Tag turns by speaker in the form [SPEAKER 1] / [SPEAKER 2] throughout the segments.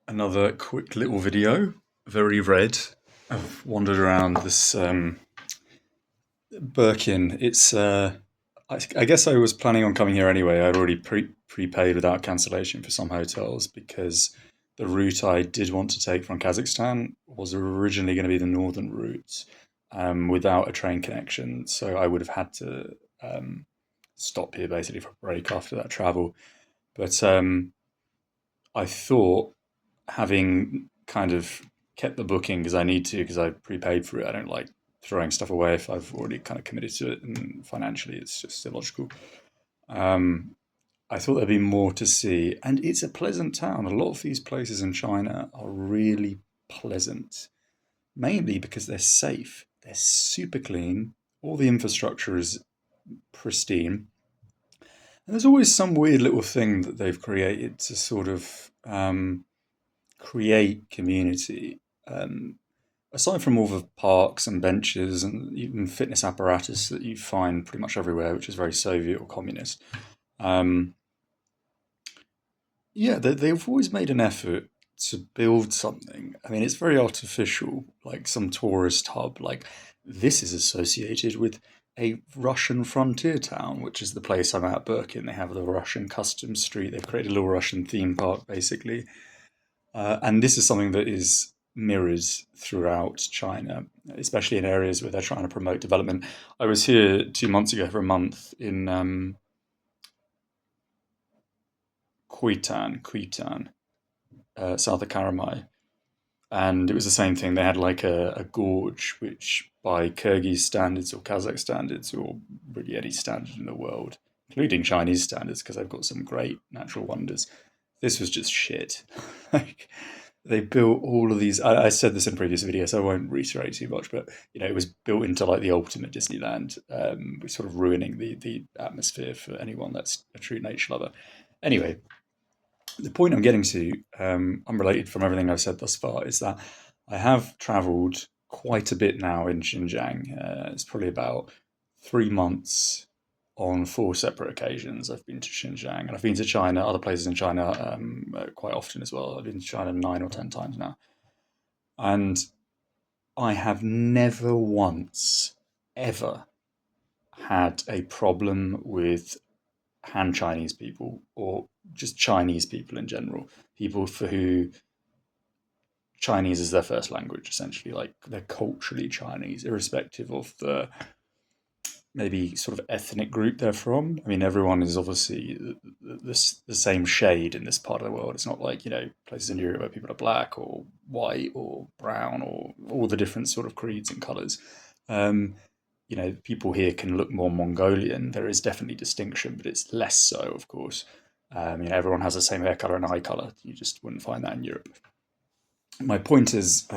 [SPEAKER 1] Another quick little video, very red. I've wandered around this Birkin. I guess I was planning on coming here anyway. I'd already prepaid without cancellation for some hotels because the route I did want to take from Kazakhstan was originally going to be the northern route without a train connection. So I would have had to stop here basically for a break after that travel. But I thought having kind of kept the booking because I need to because I prepaid for it. I don't like throwing stuff away if I've already kind of committed to it, and financially it's just illogical. Um, I thought there'd be more to see, and it's a pleasant town. A lot of these places in China are really pleasant, mainly because they're safe. They're super clean. All the infrastructure is pristine. And there's always some weird little thing that they've created to sort of create community. Um, Aside from all the parks and benches and even fitness apparatus that you find pretty much everywhere, which is very Soviet or communist, um, yeah, they've always made an effort to build something. I mean, it's very artificial, like some tourist hub. Like this is associated with a Russian frontier town, which is the place I'm at, Birkin. They have the Russian customs street. They've created a little Russian theme park, basically. And this is something that is mirrored throughout China, especially in areas where they're trying to promote development. I was here 2 months ago for a month in Kuitan, south of Karamai, and it was the same thing. They had like a gorge, which by Kyrgyz standards or Kazakh standards or really any standard in the world, including Chinese standards, because they've got some great natural wonders. This was just shit. Like they built all of these. I said this in a previous video, so I won't reiterate too much. But it was built into like the ultimate Disneyland, sort of ruining the atmosphere for anyone that's a true nature lover. Anyway, the point I'm getting to, unrelated from everything I've said thus far, is that I have travelled quite a bit now in Xinjiang. It's probably about 3 months on four separate occasions. I've been to Xinjiang and I've been to China, other places in China quite often as well. I've been to China 9 or 10 times now. And I have never once, ever had a problem with Han Chinese people or just Chinese people in general. People for who Chinese is their first language, essentially, like they're culturally Chinese, irrespective of the maybe sort of ethnic group they're from. I mean, everyone is obviously the same shade in this part of the world. It's not like, places in Europe where people are black or white or brown or all the different sort of creeds and colors. Um, People here can look more Mongolian. There is definitely distinction, but it's less so, of course. Everyone has the same hair color and eye color. You just wouldn't find that in Europe. My point is,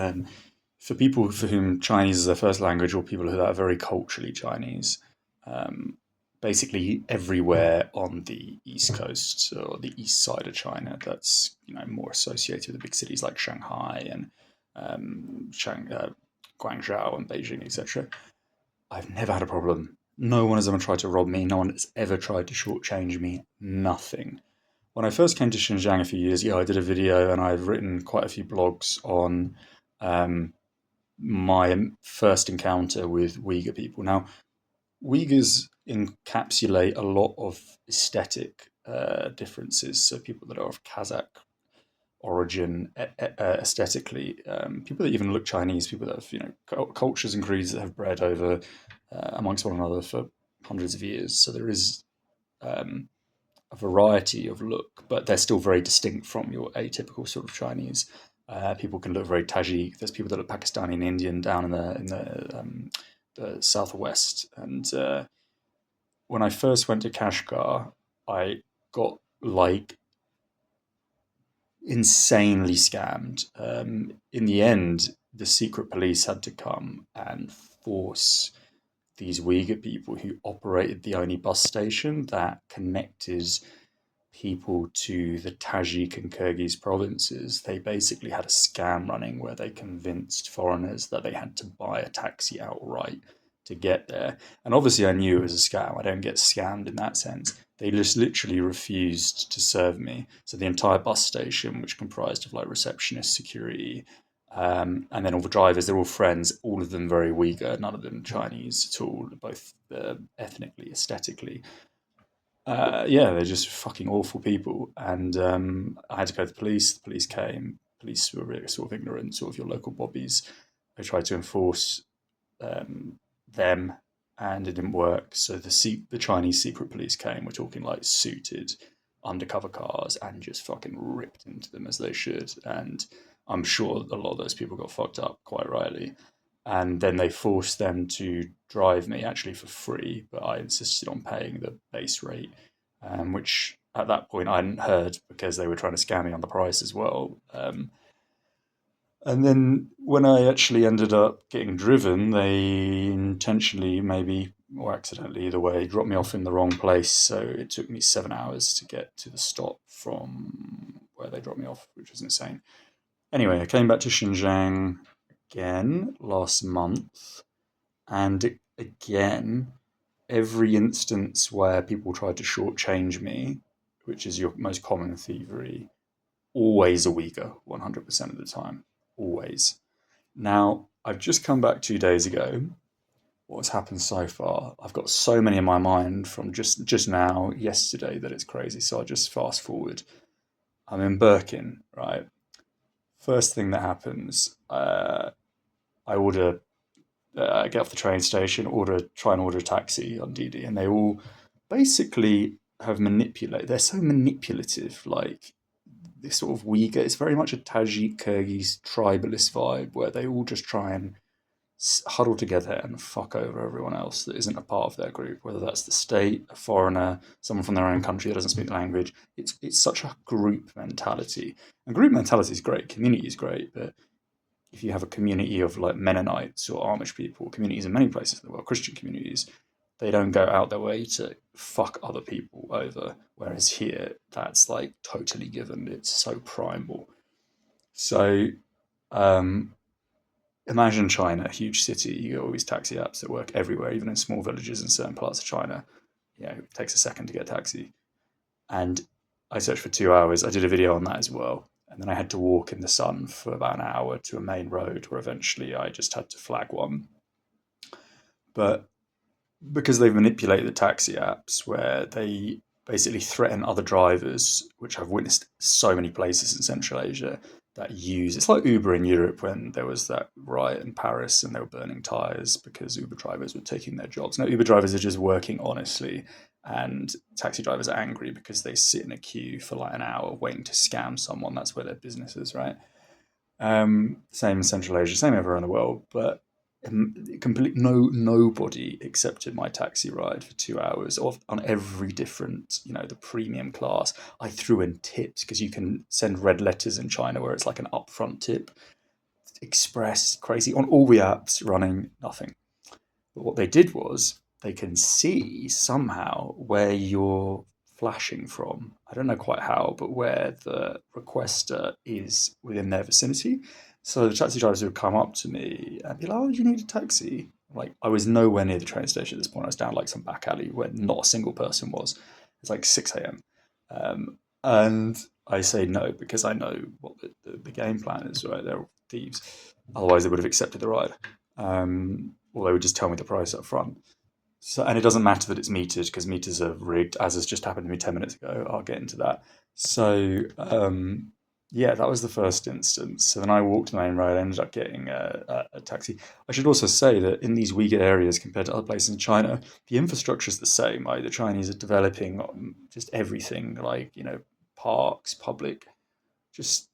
[SPEAKER 1] for people for whom Chinese is their first language, or people who are very culturally Chinese, um, basically everywhere on the east coast or the east side of China, that's more associated with the big cities like Shanghai and Guangzhou and Beijing, etc. I've never had a problem. No one has ever tried to rob me. No one has ever tried to shortchange me. Nothing. When I first came to Xinjiang a few years ago, I did a video and I've written quite a few blogs on um, my first encounter with Uyghur people. Now, Uyghurs encapsulate a lot of aesthetic differences. So people that are of Kazakh origin aesthetically, people that even look Chinese, people that have cultures and creeds that have bred over amongst one another for hundreds of years. So there is um, a variety of look, but they're still very distinct from your atypical sort of Chinese. People can look very Tajik. There's people that look Pakistani and Indian down in the southwest. And when I first went to Kashgar, I got like insanely scammed. In the end, the secret police had to come and force these Uyghur people who operated the only bus station that connected people to the Tajik and Kyrgyz provinces. They basically had a scam running where they convinced foreigners that they had to buy a taxi outright to get there. And obviously, I knew it was a scam. I don't get scammed in that sense. They just literally refused to serve me. So the entire bus station, which comprised of like receptionists, security, and then all the drivers, they're all friends, all of them very Uyghur, none of them Chinese at all, both ethnically, aesthetically. Yeah, they're just fucking awful people. And I had to go to the police. The police came. Police were really sort of ignorant, sort of your local bobbies. They tried to enforce um, them, and it didn't work. So the Chinese secret police came. We're talking like suited undercover cars and just fucking ripped into them as they should. And I'm sure a lot of those people got fucked up quite rightly. And then they forced them to drive me actually for free, but I insisted on paying the base rate, which at that point I hadn't heard because they were trying to scam me on the price as well. And then when I actually ended up getting driven, they intentionally, maybe, or accidentally, either way, dropped me off in the wrong place. So it took me 7 hours to get to the stop from where they dropped me off, which was insane. Anyway, I came back to Xinjiang again last month, and again, every instance where people tried to shortchange me, which is your most common thievery, always a Uyghur, 100% of the time. Always. Now, I've just come back 2 days ago. What's happened so far? I've got so many in my mind from just now, yesterday, that it's crazy. So I'll just fast forward. I'm in Birkin, right? First thing that happens, I order, I get off the train station, try and order a taxi on Didi, and they all basically have manipulated. They're so manipulative, like this sort of Uyghur. It's very much a Tajik Kyrgyz tribalist vibe where they all just try and huddle together and fuck over everyone else that isn't a part of their group, whether that's the state, a foreigner, someone from their own country that doesn't speak the language. It's such a group mentality, and group mentality is great. Community is great, but if you have a community of like Mennonites or Amish people, communities in many places in the world, Christian communities, they don't go out their way to fuck other people over. Whereas here, that's like totally given. It's so primal. So um, imagine China, a huge city. You got all these taxi apps that work everywhere, even in small villages in certain parts of China. It takes a second to get a taxi. And I searched for 2 hours. I did a video on that as well. And then I had to walk in the sun for about an hour to a main road where eventually I just had to flag one. But because they've manipulated the taxi apps where they basically threaten other drivers, which I've witnessed so many places in Central Asia that use it's like Uber in Europe when there was that riot in Paris and they were burning tires because Uber drivers were taking their jobs. Now Uber drivers are just working honestly, and taxi drivers are angry because they sit in a queue for like an hour waiting to scam someone. That's where their business is, right? Same in Central Asia, same everywhere in the world. But nobody accepted my taxi ride for 2 hours on every different, the premium class. I threw in tips because you can send red letters in China where it's like an upfront tip. Express, crazy on all the apps running, nothing. But what they did was they can see somehow where you're flashing from. I don't know quite how, but where the requester is within their vicinity. So the taxi drivers would come up to me and be like, "Oh, do you need a taxi?" Like I was nowhere near the train station at this point. I was down like some back alley where not a single person was. It's like 6 a.m. And I say no because I know what the game plan is, right? They're all thieves. Otherwise, they would have accepted the ride. Or they would just tell me the price up front. So, and it doesn't matter that it's metered because meters are rigged, as has just happened to me 10 minutes ago. I'll get into that. So, yeah, that was the first instance. So then I walked the main road. I ended up getting a taxi. I should also say that in these Uyghur areas compared to other places in China, the infrastructure is the same. Like the Chinese are developing just everything, like parks, public, just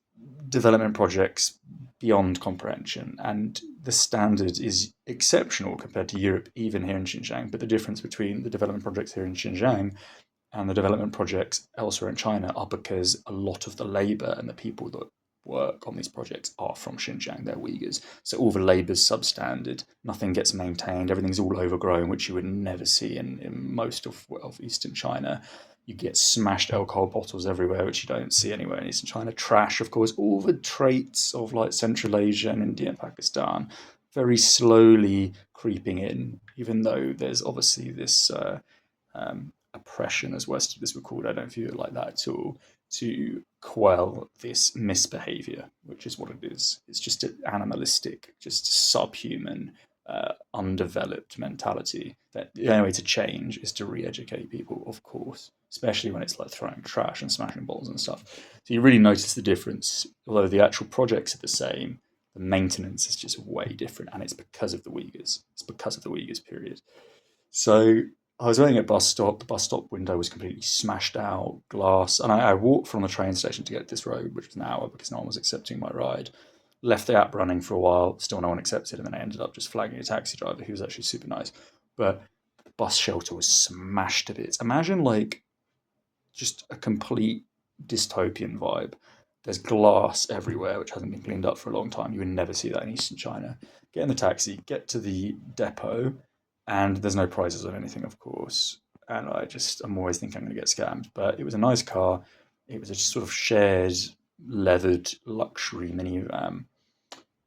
[SPEAKER 1] development projects beyond comprehension. And the standard is exceptional compared to Europe, even here in Xinjiang. But the difference between the development projects here in Xinjiang and the development projects elsewhere in China are because a lot of the labor and the people that work on these projects are from Xinjiang. They're Uyghurs. So all the labor's substandard. Nothing gets maintained. Everything's all overgrown, which you would never see in most of Eastern China. You get smashed alcohol bottles everywhere, which you don't see anywhere in Eastern China. Trash, of course, all the traits of like Central Asia and India and Pakistan, very slowly creeping in, even though there's obviously this oppression, as Westerners would call it. I don't view it like that at all. To quell this misbehavior, which is what it is. It's just an animalistic, just subhuman, undeveloped mentality. That the only way to change is to re-educate people, of course, especially when it's like throwing trash and smashing bottles and stuff. So you really notice the difference. Although the actual projects are the same, the maintenance is just way different, and it's because of the Uyghurs. It's because of the Uyghurs period. So I was waiting at a bus stop. The bus stop window was completely smashed out, glass. And I walked from the train station to get this road, which was an hour because no one was accepting my ride. Left the app running for a while, still no one accepted. And then I ended up just flagging a taxi driver who was actually super nice. But the bus shelter was smashed to bits. Imagine like just a complete dystopian vibe. There's glass everywhere, which hasn't been cleaned up for a long time. You would never see that in Eastern China. Get in the taxi, get to the depot, and there's no prizes on anything, of course. And I'm always thinking I'm going to get scammed. But it was a nice car. It was a sort of shared, leathered luxury minivan.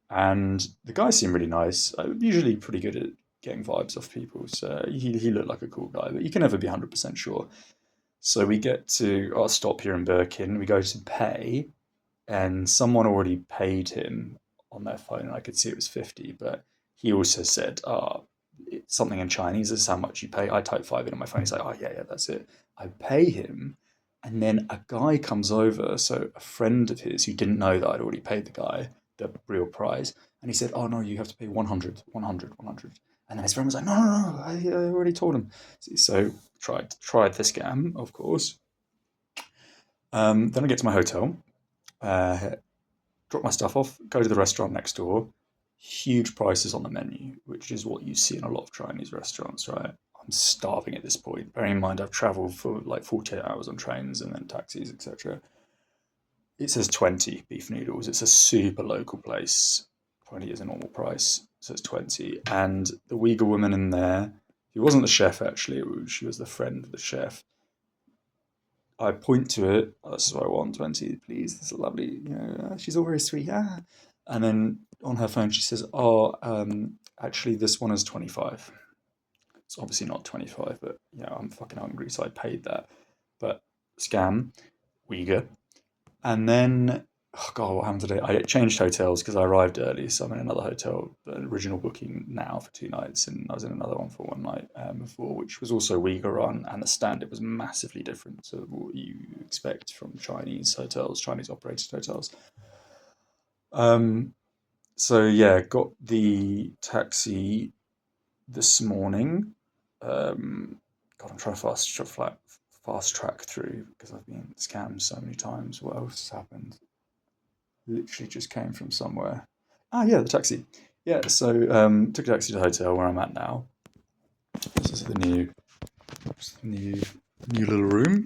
[SPEAKER 1] And the guy seemed really nice. I'm usually pretty good at getting vibes off people. So he looked like a cool guy, but you can never be 100% sure. So we get to our stop here in Birkin. We go to pay, and someone already paid him on their phone, and I could see it was 50. But he also said, it's something in Chinese. This is how much you pay. I type five in on my phone. He's like, oh yeah, that's it. I pay him, and then a guy comes over. So a friend of his who didn't know that I'd already paid the guy the real price, and he said, oh no, you have to pay 100, 100, 100. And then his friend was like, no, no, no, I already told him. So tried the scam, of course. Then I get to my hotel, uh, drop my stuff off, go to the restaurant next door. Huge prices on the menu, which is what you see in a lot of Chinese restaurants, right? I'm starving at this point. Bearing in mind I've travelled for like 48 hours on trains and then taxis, etc. It says 20 beef noodles. It's a super local place. 20 is a normal price. So it's 20. And the Uyghur woman in there, who wasn't the chef actually, she was the friend of the chef. I point to it. Oh, this is what I want. 20, please. This is lovely. She's all very sweet. Ah. And then on her phone, she says, "Oh, actually, this one is 25." It's obviously not 25, but I'm fucking hungry, so I paid that. But scam, Uyghur. And then, oh God, what happened today? I changed hotels because I arrived early, so I'm in another hotel, original booking now for 2 nights, and I was in another one for one night before, which was also Uyghur run, and the standard was massively different to what you expect from Chinese hotels, Chinese operated hotels. Um, so yeah, got the taxi this morning. God, I'm trying to fast track through because I've been scammed so many times. What else has happened? Literally just came from somewhere. Ah, yeah, the taxi. Yeah, so took a taxi to the hotel where I'm at now. This is the new little room.